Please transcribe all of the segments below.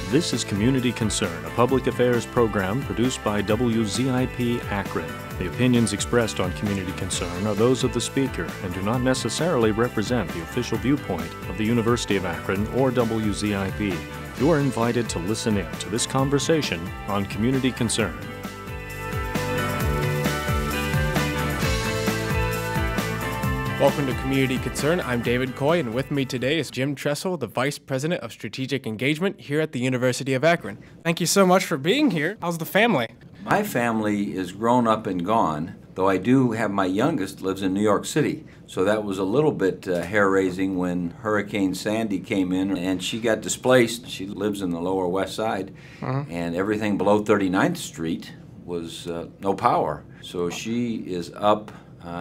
This is Community Concern, a public affairs program produced by WZIP Akron. The opinions expressed on Community Concern are those of the speaker and do not necessarily represent the official viewpoint of the University of Akron or WZIP. You are invited to listen in to this conversation on Community Concern. Welcome to Community Concern. I'm David Coy, and with me today is Jim Tressel, the Vice President of Strategic Engagement here at the University of Akron. Thank you so much for being here. How's the family? My family is grown up and gone, though I do have my youngest lives in New York City. So that was a little bit hair-raising when Hurricane Sandy came in and she got displaced. She lives in the Lower West Side, and everything below 39th Street was no power. So she is up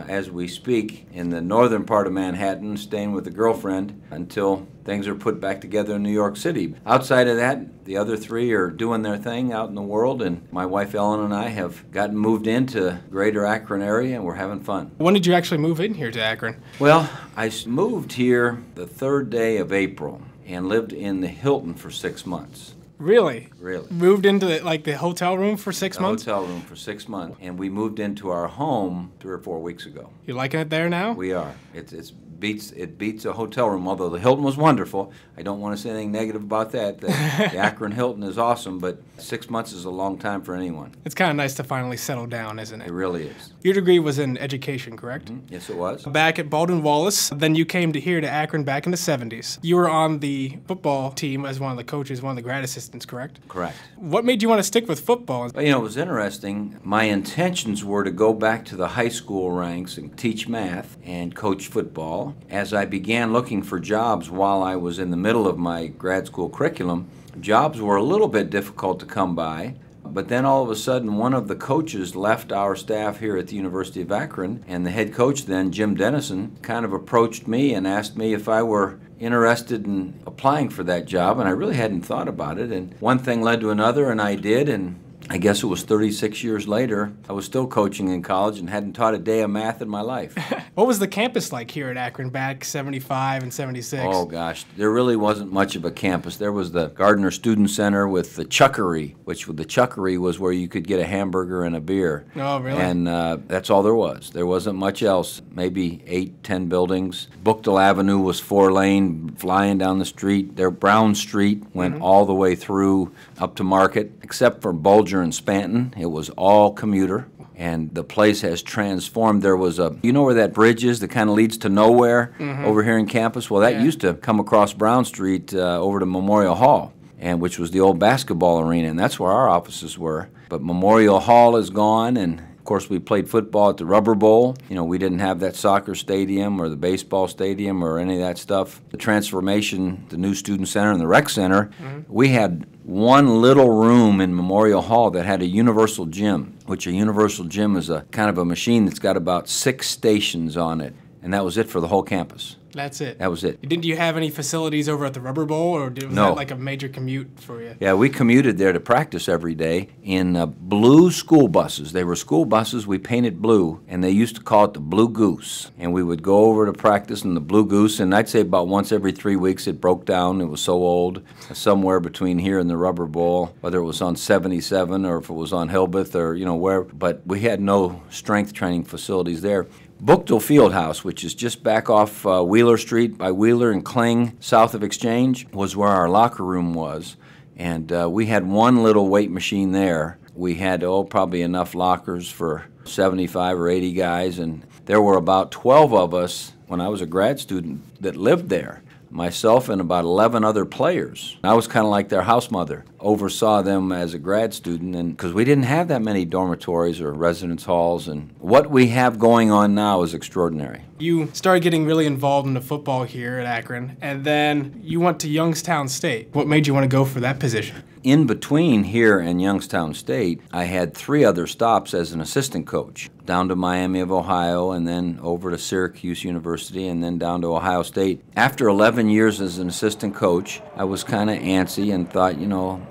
as we speak in the northern part of Manhattan, staying with a girlfriend until things are put back together in New York City. Outside of that, the other three are doing their thing out in the world, and my wife Ellen and I have gotten moved into greater Akron area, and we're having fun. When did you actually move in here to Akron? Well, I moved here the 3rd day of April and lived in the Hilton for 6 months. Really? Really. Moved into the hotel room for 6 months? Hotel room for 6 months, and we moved into our home 3 or 4 weeks ago. You liking it there now? We are. It beats a hotel room, although the Hilton was wonderful. I don't want to say anything negative about that. The Akron Hilton is awesome, but 6 months is a long time for anyone. It's kind of nice to finally settle down, isn't it? It really is. Your degree was in education, correct? Yes, it was. Back at Baldwin Wallace, then you came here to Akron back in the 70s. You were on the football team as one of the coaches, one of the grad assistants, correct? Correct. What made you want to stick with football? Well, it was interesting. My intentions were to go back to the high school ranks and teach math and coach football. As I began looking for jobs while I was in the middle of my grad school curriculum, jobs were a little bit difficult to come by. But then all of a sudden, one of the coaches left our staff here at the University of Akron, and the head coach then, Jim Dennison, kind of approached me and asked me if I were interested in applying for that job, and I really hadn't thought about it. And one thing led to another, and I did, and I guess it was 36 years later, I was still coaching in college and hadn't taught a day of math in my life. What was the campus like here at Akron back 75 and 76? Oh, gosh. There really wasn't much of a campus. There was the Gardner Student Center with the Chuckery, which the Chuckery was where you could get a hamburger and a beer. Oh, really? And that's all there was. There wasn't much else. Maybe 8, 10 buildings. Bookdale Avenue was 4-lane, flying down the street. There, Brown Street went all the way through up to Market, except for Bulger and Spanton. It was all commuter, and the place has transformed. There was you know where that bridge is that kind of leads to nowhere over here in campus? Well, that used to come across Brown Street over to Memorial Hall, and which was the old basketball arena, and that's where our offices were. But Memorial Hall is gone, and of course, we played football at the Rubber Bowl. We didn't have that soccer stadium or the baseball stadium or any of that stuff. The transformation, the new student center and the rec center, we had one little room in Memorial Hall that had a universal gym, which a universal gym is a kind of a machine that's got about 6 stations on it, and that was it for the whole campus. That's it. That was it. Didn't you have any facilities over at the Rubber Bowl, or was that like a major commute for you? Yeah, we commuted there to practice every day in blue school buses. They were school buses we painted blue, and they used to call it the Blue Goose. And we would go over to practice in the Blue Goose, and I'd say about once every 3 weeks it broke down. It was so old, somewhere between here and the Rubber Bowl, whether it was on 77 or if it was on Hillbeth or where. But we had no strength training facilities there. Bookdale Fieldhouse, which is just back off Wheeler Street by Wheeler and Kling, south of Exchange, was where our locker room was. And we had one little weight machine there. We had, probably enough lockers for 75 or 80 guys, and there were about 12 of us when I was a grad student that lived there. Myself and about 11 other players. I was kind of like their house mother, oversaw them as a grad student, and because we didn't have that many dormitories or residence halls, and what we have going on now is extraordinary. You started getting really involved in the football here at Akron, and then you went to Youngstown State. What made you want to go for that position? In between here and Youngstown State, I had 3 other stops as an assistant coach, down to Miami of Ohio, and then over to Syracuse University, and then down to Ohio State. After 11 years as an assistant coach, I was kind of antsy and thought,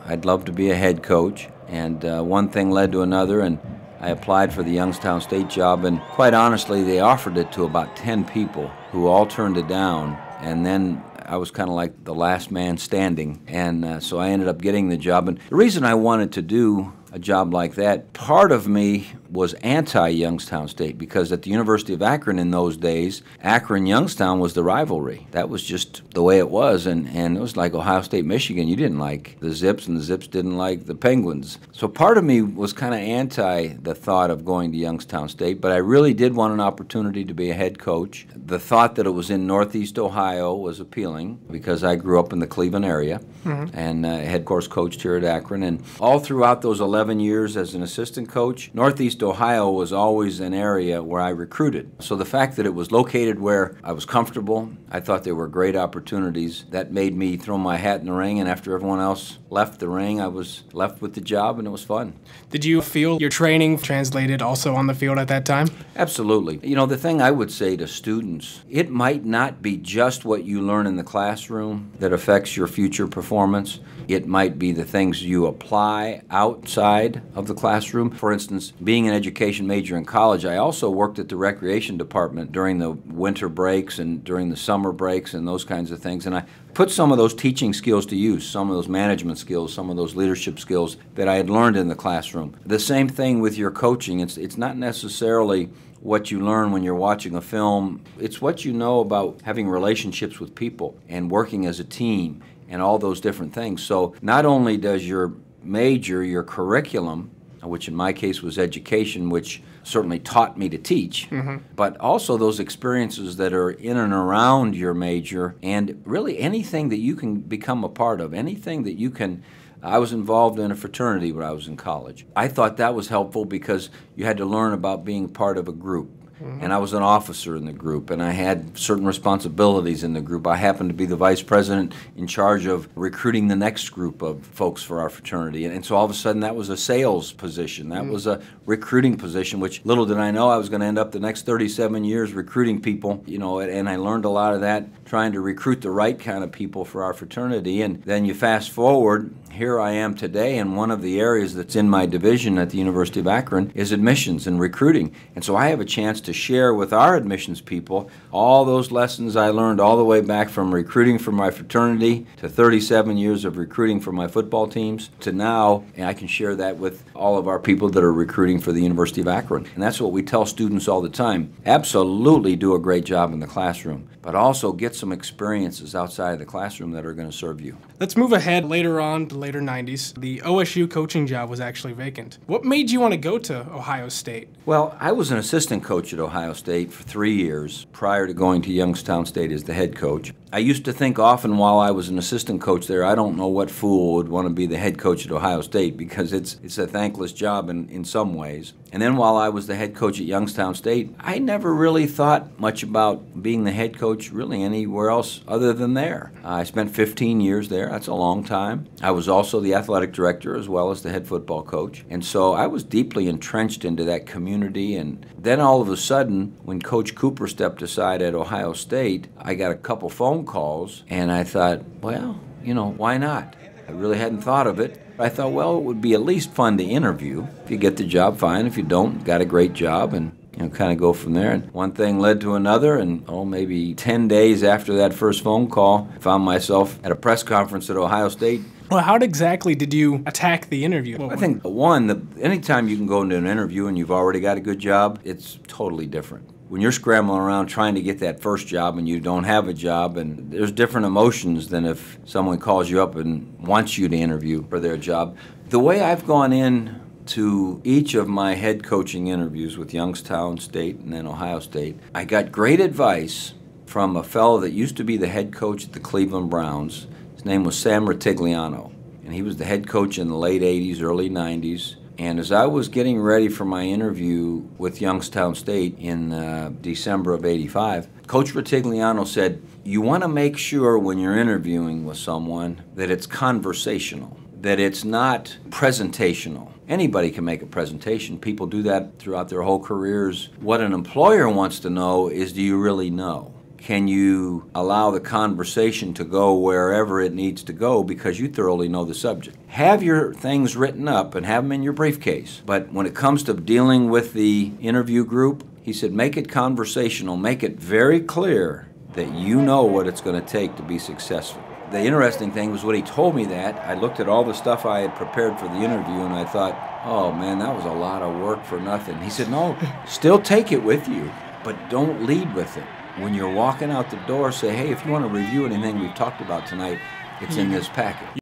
I'd love to be a head coach. And one thing led to another, and I applied for the Youngstown State job, and quite honestly, they offered it to about 10 people who all turned it down. And then I was kind of like the last man standing, and so I ended up getting the job. And the reason I wanted to do a job like that, part of me was anti-Youngstown State, because at the University of Akron in those days, Akron-Youngstown was the rivalry. That was just the way it was, and it was like Ohio State-Michigan. You didn't like the Zips, and the Zips didn't like the Penguins. So part of me was kind of anti the thought of going to Youngstown State, but I really did want an opportunity to be a head coach. The thought that it was in Northeast Ohio was appealing, because I grew up in the Cleveland area, and head course coached here at Akron. And all throughout those 11 years as an assistant coach, Northeast Ohio was always an area where I recruited. So the fact that it was located where I was comfortable, I thought there were great opportunities. That made me throw my hat in the ring, and after everyone else left the ring, I was left with the job, and it was fun. Did you feel your training translated also on the field at that time? Absolutely. You know, the thing I would say to students, it might not be just what you learn in the classroom that affects your future performance. It might be the things you apply outside of the classroom. For instance, being an education major in college, I also worked at the recreation department during the winter breaks and during the summer breaks and those kinds of things. And I put some of those teaching skills to use, some of those management skills, some of those leadership skills that I had learned in the classroom. The same thing with your coaching. It's not necessarily what you learn when you're watching a film. It's what you know about having relationships with people and working as a team and all those different things. So not only does your major, your curriculum, which in my case was education, which certainly taught me to teach, but also those experiences that are in and around your major, and really anything that you can become a part of, anything that you can. I was involved in a fraternity when I was in college. I thought that was helpful because you had to learn about being part of a group. And I was an officer in the group, and I had certain responsibilities in the group. I happened to be the vice president in charge of recruiting the next group of folks for our fraternity. And so all of a sudden that was a sales position. That was a recruiting position, which little did I know I was going to end up the next 37 years recruiting people, you know, and I learned a lot of that trying to recruit the right kind of people for our fraternity. And then you fast forward, here I am today, and one of the areas that's in my division at the University of Akron is admissions and recruiting. And so I have a chance to share with our admissions people all those lessons I learned all the way back from recruiting for my fraternity to 37 years of recruiting for my football teams to now, and I can share that with all of our people that are recruiting for the University of Akron. And that's what we tell students all the time. Absolutely do a great job in the classroom, but also get some experiences outside of the classroom that are going to serve you. Let's move ahead later on to later 90s. The OSU coaching job was actually vacant. What made you want to go to Ohio State? Well, I was an assistant coach at Ohio State for 3 years prior to going to Youngstown State as the head coach. I used to think often while I was an assistant coach there, I don't know what fool would want to be the head coach at Ohio State, because it's a thankless job in some ways. And then while I was the head coach at Youngstown State, I never really thought much about being the head coach really anywhere else other than there. I spent 15 years there. That's a long time. I was also the athletic director as well as the head football coach. And so I was deeply entrenched into that community. And then all of a sudden, when Coach Cooper stepped aside at Ohio State, I got a couple phone calls, and I thought, well, you know, why not? I really hadn't thought of it. I thought, well, it would be at least fun to interview. If you get the job, fine. If you don't, got a great job, and kind of go from there. And one thing led to another, and maybe 10 days after that first phone call, I found myself at a press conference at Ohio State. Well, how exactly did you attack the interview? I think, anytime you can go into an interview and you've already got a good job, it's totally different. When you're scrambling around trying to get that first job and you don't have a job, and there's different emotions than if someone calls you up and wants you to interview for their job. The way I've gone in to each of my head coaching interviews with Youngstown State and then Ohio State, I got great advice from a fellow that used to be the head coach at the Cleveland Browns. His name was Sam Ratigliano, and he was the head coach in the late 80s, early 90s. And as I was getting ready for my interview with Youngstown State in December of '85, Coach Ratigliano said, you want to make sure when you're interviewing with someone that it's conversational, that it's not presentational. Anybody can make a presentation. People do that throughout their whole careers. What an employer wants to know is, do you really know? Can you allow the conversation to go wherever it needs to go because you thoroughly know the subject? Have your things written up and have them in your briefcase. But when it comes to dealing with the interview group, he said, make it conversational. Make it very clear that you know what it's going to take to be successful. The interesting thing was when he told me that, I looked at all the stuff I had prepared for the interview and I thought, oh man, that was a lot of work for nothing. He said, no, still take it with you, but don't lead with it. When you're walking out the door, say, hey, if you want to review anything we've talked about tonight, it's in this packet.